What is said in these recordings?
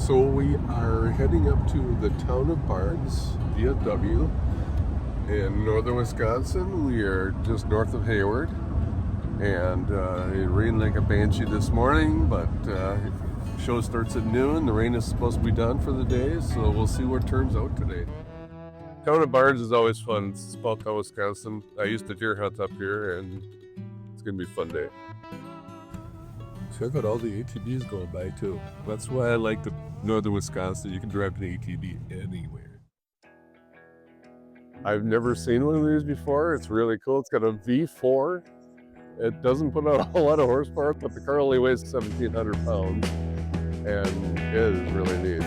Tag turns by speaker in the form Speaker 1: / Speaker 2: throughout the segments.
Speaker 1: So we are heading up to the town of Barnes, VFW, in northern Wisconsin. We are just north of Hayward, and it rained like a banshee this morning, but show starts at noon. The rain is supposed to be done for the day, so we'll see what turns out today. Town of Barnes is always fun. It's small town Wisconsin. I used to deer hunt up here, and it's gonna be a fun day. Check out all the ATVs going by too. That's why I like the northern Wisconsin. You can drive an ATV anywhere. I've never seen one of these before. It's really cool. It's got a V4. It doesn't put out a whole lot of horsepower, but the car only weighs 1,700 pounds, and it is really neat.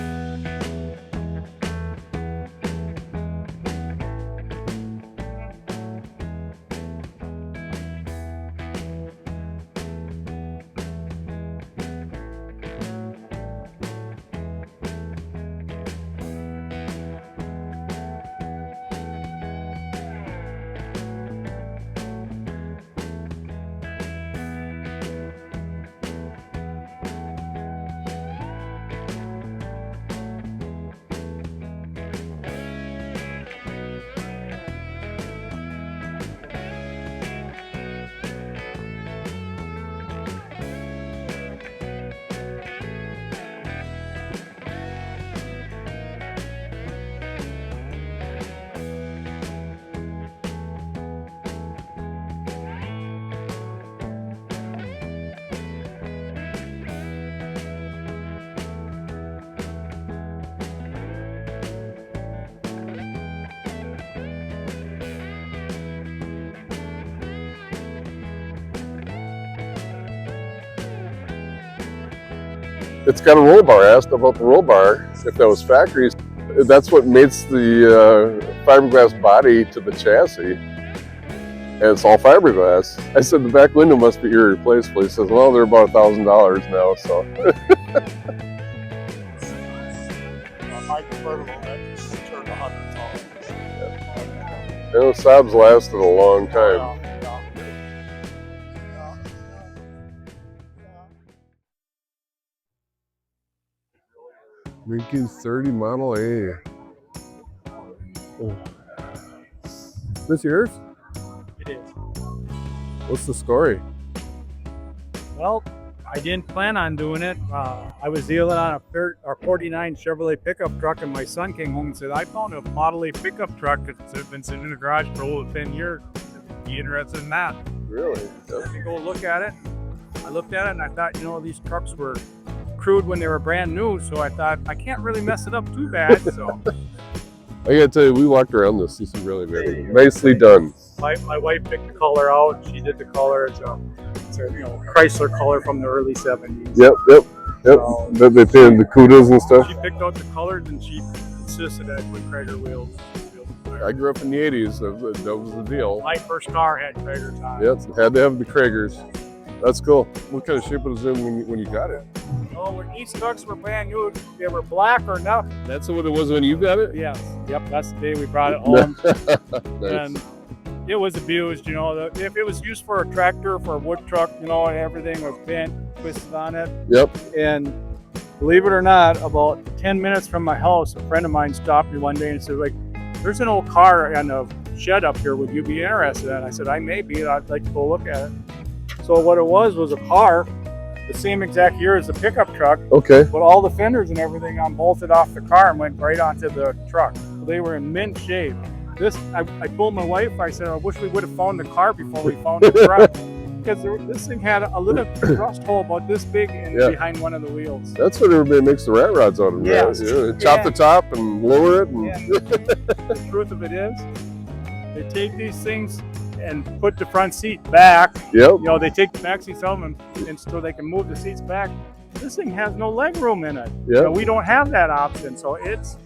Speaker 1: It's got a roll bar. I asked about the roll bar, if that was factory. That's what makes the fiberglass body to the chassis. And it's all fiberglass. I said the back window must be irreplaceable. He says, well, they're about $1,000 now, so.
Speaker 2: My convertible that just turned 100 tons.
Speaker 1: You know, SAAB's lasted a long time. Lincoln 30 Model A. Oh. This yours?
Speaker 2: It is.
Speaker 1: What's the story?
Speaker 2: Well, I didn't plan on doing it. I was dealing on a 49 Chevrolet pickup truck, and my son came home and said, I found a Model A pickup truck that's been sitting in the garage for over 10 years. Be interested in that.
Speaker 1: Really?
Speaker 2: So I go look at it. I looked at it and I thought, you know, these trucks were crude when they were brand new, so I thought I can't really mess it up too bad. So
Speaker 1: I gotta tell you, we walked around this. This is really very nicely done.
Speaker 2: My wife picked the color out. She did the color. It's a Chrysler color from the early 70s.
Speaker 1: Yep. They painted the kudas and stuff.
Speaker 2: She picked out the colors and she insisted that I put Krager wheels.
Speaker 1: I grew up in the 80s. That was the deal.
Speaker 2: My first car had Kragers on it.
Speaker 1: Yep, had to have the Kragers. That's cool. What kind of shape was it when you got it?
Speaker 2: Oh, when these trucks were brand new, they were black or nothing.
Speaker 1: That's what it was when you got it?
Speaker 2: Yes. Yep, that's the day we brought it home.
Speaker 1: Nice.
Speaker 2: And it was abused, you know. If it was used for a tractor, for a wood truck, you know, and everything was bent, twisted on it.
Speaker 1: Yep.
Speaker 2: And believe it or not, about 10 minutes from my house, a friend of mine stopped me one day and said, like, there's an old car in a shed up here. Would you be interested in it? I said, I may be. I'd like to go look at it. So what it was a car, the same exact year as the pickup truck.
Speaker 1: Okay.
Speaker 2: But all the fenders and everything bolted off the car and went right onto the truck. So they were in mint shape. I told my wife, I said, I wish we would have found the car before we found the truck. Because this thing had a little rust hole about this big behind one of the wheels.
Speaker 1: That's what everybody makes the rat rods out of.
Speaker 2: Yes.
Speaker 1: Right? You know, chop the top and lower it. And
Speaker 2: The truth of it is, they take these things and put the front seat back.
Speaker 1: Yep.
Speaker 2: You know, they take the back seats out and so they can move the seats back. This thing has no leg room in it.
Speaker 1: Yep.
Speaker 2: You know, we don't have that option, so it's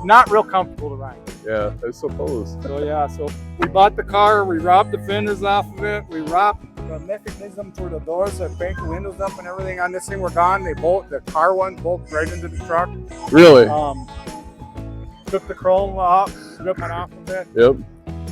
Speaker 2: not real comfortable to ride.
Speaker 1: Yeah, I suppose.
Speaker 2: So we bought the car, we robbed the fenders off of it, we robbed the mechanism for the doors that crank the windows up and everything on this thing were gone. The car ones bolted right into the truck.
Speaker 1: Really?
Speaker 2: Took the chrome off, stripping off of it.
Speaker 1: Yep.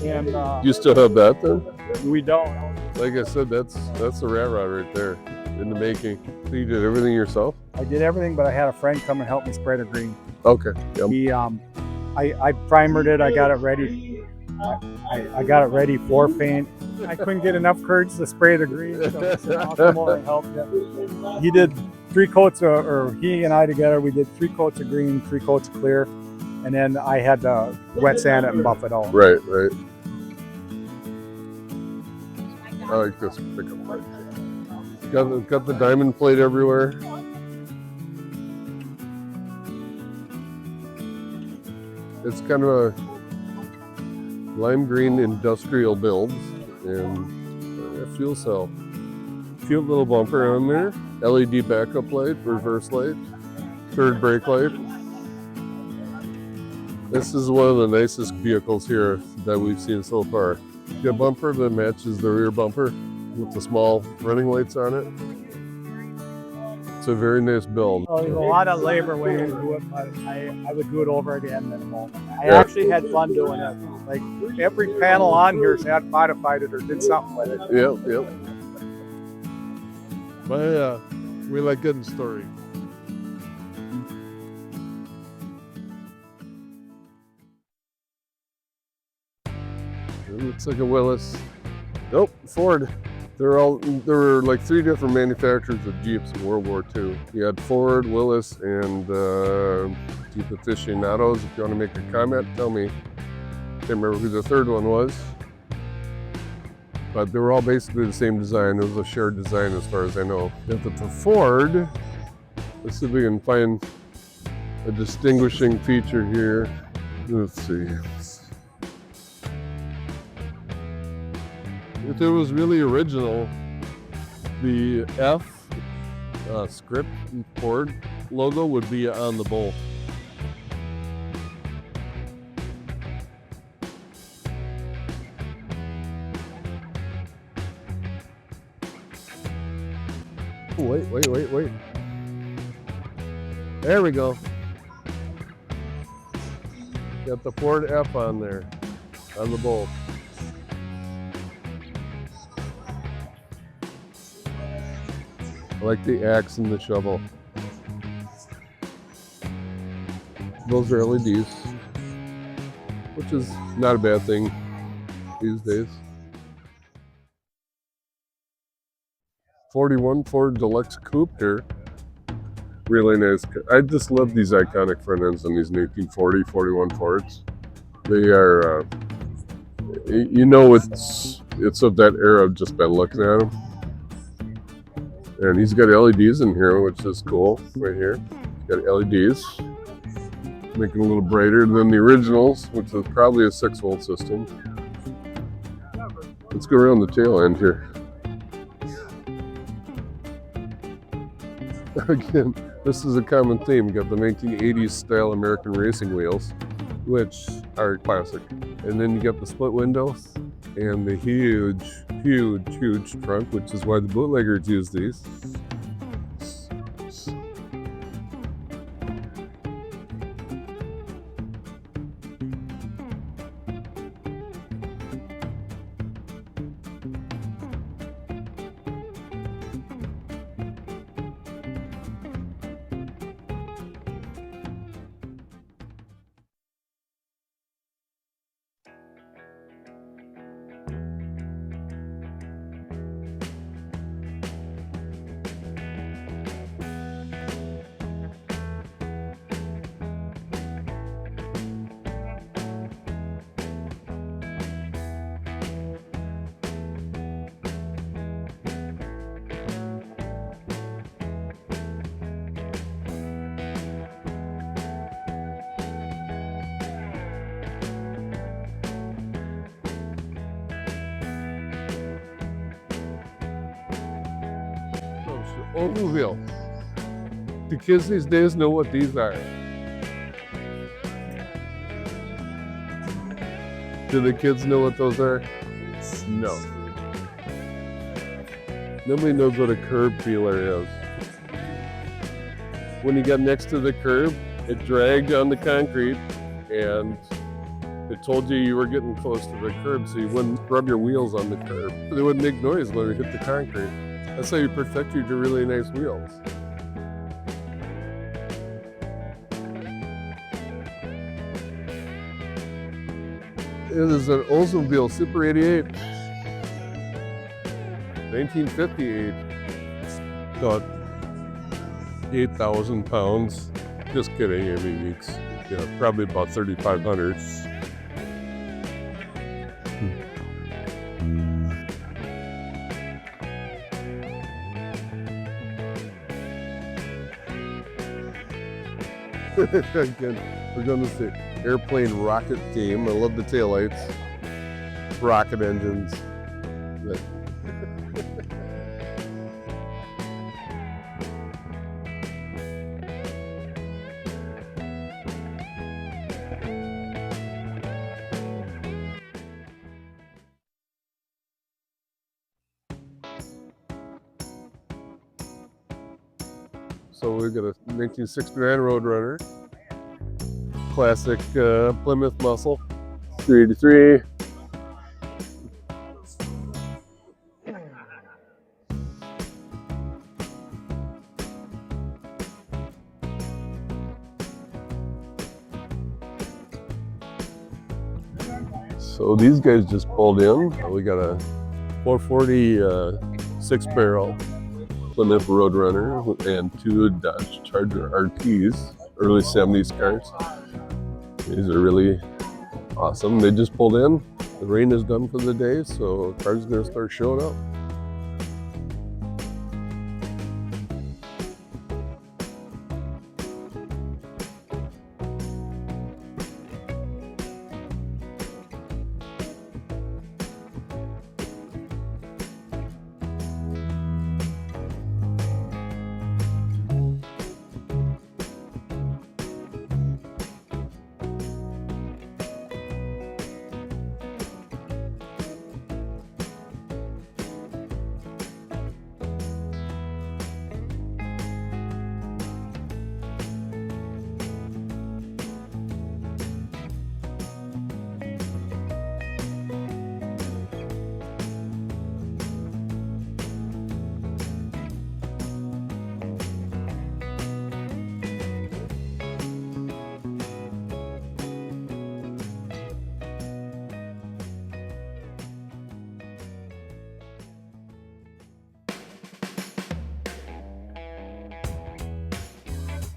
Speaker 2: And
Speaker 1: you still have that then?
Speaker 2: we don't.
Speaker 1: Like I said, that's a rat rod right there. in the making. So you did everything yourself?
Speaker 2: I did everything, but I had a friend come and help me spray the green.
Speaker 1: Okay. Yep.
Speaker 2: He, I primered it. I got it ready. I got it ready for paint. I couldn't get enough courage to spray the green, so I said, I'll come over and help you. He did 3 coats, or he and I together, we did 3 coats of green, 3 coats of clear, and then I had to wet sand it and buff it out.
Speaker 1: Right, right. I like this pickup plate. Got the diamond plate everywhere. It's kind of a lime green industrial build and a fuel cell. Cute little bumper on there. LED backup light, reverse light, third brake light. This is one of the nicest vehicles here that we've seen so far. The bumper that matches the rear bumper with the small running lights on it. It's a very nice build.
Speaker 2: Well, there's a lot of labor way to do it, but I would do it over again in a moment. I actually had fun doing it. Like every panel on here had modified it or did something with it.
Speaker 1: Yep, yep. We like getting story. It looks like a Willis. Nope, Ford. There were like 3 different manufacturers of Jeeps in World War II. You had Ford, Willis, and Jeep aficionados. If you want to make a comment, tell me. Can't remember who the third one was. But they were all basically the same design. It was a shared design as far as I know. But the Ford, let's see if we can find a distinguishing feature here. Let's see. If it was really original, the F script Ford logo would be on the bowl. Wait. There we go. Got the Ford F on there, on the bowl. I like the axe and the shovel. Those are LEDs, which is not a bad thing these days. 41 Ford Deluxe Coupe here. Really nice. I just love these iconic front ends on these 1940, 41 Fords. They are, you know, it's of that era just by looking at them. And he's got LEDs in here, which is cool, right here. Got LEDs, making it a little brighter than the originals, which is probably a 6-volt system. Let's go around the tail end here. Again, this is a common theme. You got the 1980s style American racing wheels, which are classic. And then you got the split windows and the huge trunk, which is why the bootleggers use these. Oldsmobile. The kids these days know what these are. Do the kids know what those are? No. Nobody knows what a curb feeler is. When you got next to the curb, it dragged on the concrete and it told you you were getting close to the curb so you wouldn't rub your wheels on the curb. They wouldn't make noise when it hit the concrete. That's how you protect your really nice wheels. It is an Oldsmobile Super 88. 1958. About 8,000 pounds. Just kidding. I mean, it's probably about 3,500. Again, we're going to see airplane rocket team. I love the taillights, rocket engines. So we've got a 1969 Roadrunner, classic Plymouth muscle, 383. So these guys just pulled in. We got a 440 6-barrel Plymouth Roadrunner and 2 Dodge Charger RTs, early 70s cars. These are really awesome. They just pulled in. The rain is done for the day, so cars are going to start showing up.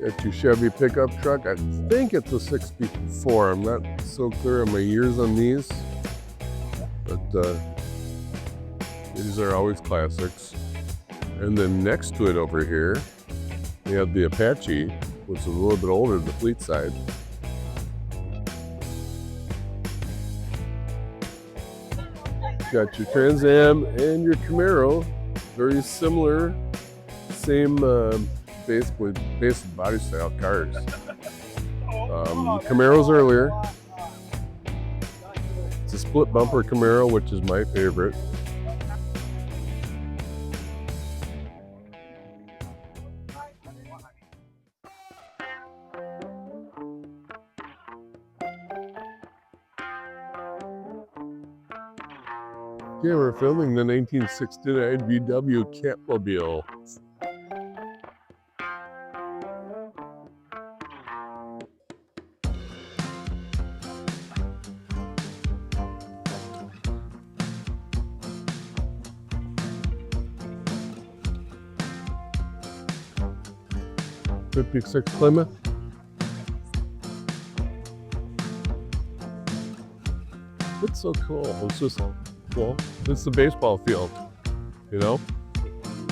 Speaker 1: Got your Chevy Pickup truck. I think it's a 64. I'm not so clear on my years on these, but these are always classics. And then next to it over here, we have the Apache, which is a little bit older than the fleet side. Got your Trans Am and your Camaro, very similar, same basically basic body style cars. Camaro's earlier. It's a split bumper Camaro, which is my favorite. Yeah, we're filming the 1969 VW Campmobile. '56 Plymouth. It's so cool. It's just cool. It's the baseball field, you know,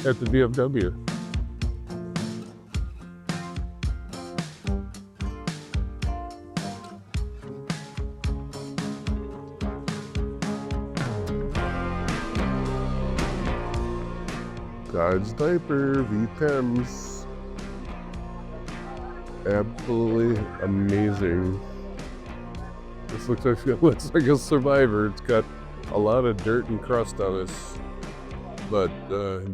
Speaker 1: at the VFW. Dodge Diaper, V10s. Absolutely amazing. This looks like a Survivor. It's got a lot of dirt and crust on it, but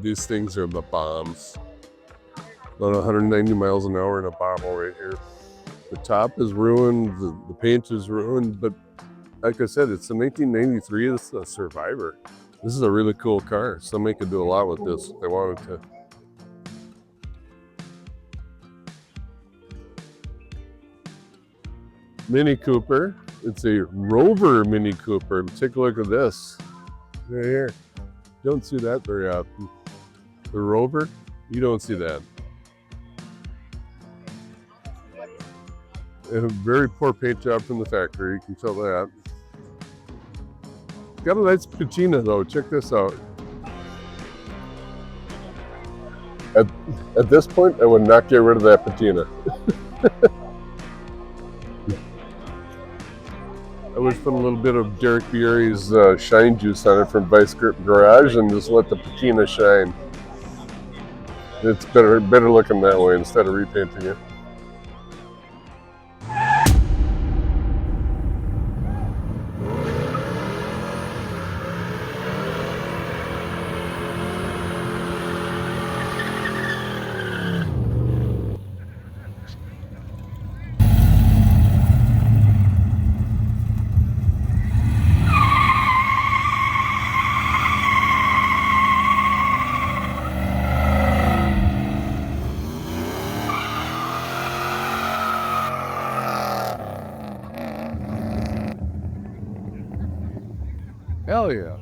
Speaker 1: these things are the bombs. About 190 miles an hour in a bobble right here. The top is ruined, the paint is ruined, but like I said, it's a 1993. It's a Survivor. This is a really cool car. Somebody could do a lot with this if they wanted to. Mini Cooper. It's a Rover Mini Cooper. Take a look at this. Right here. Don't see that very often. The Rover, you don't see that. And a very poor paint job from the factory, you can tell that. Got a nice patina though, check this out. At this point, I would not get rid of that patina. I would put a little bit of Derrek Bieri's shine juice on it from Vice Grip Garage and just let the patina shine. It's better looking that way instead of repainting it. Hell yeah.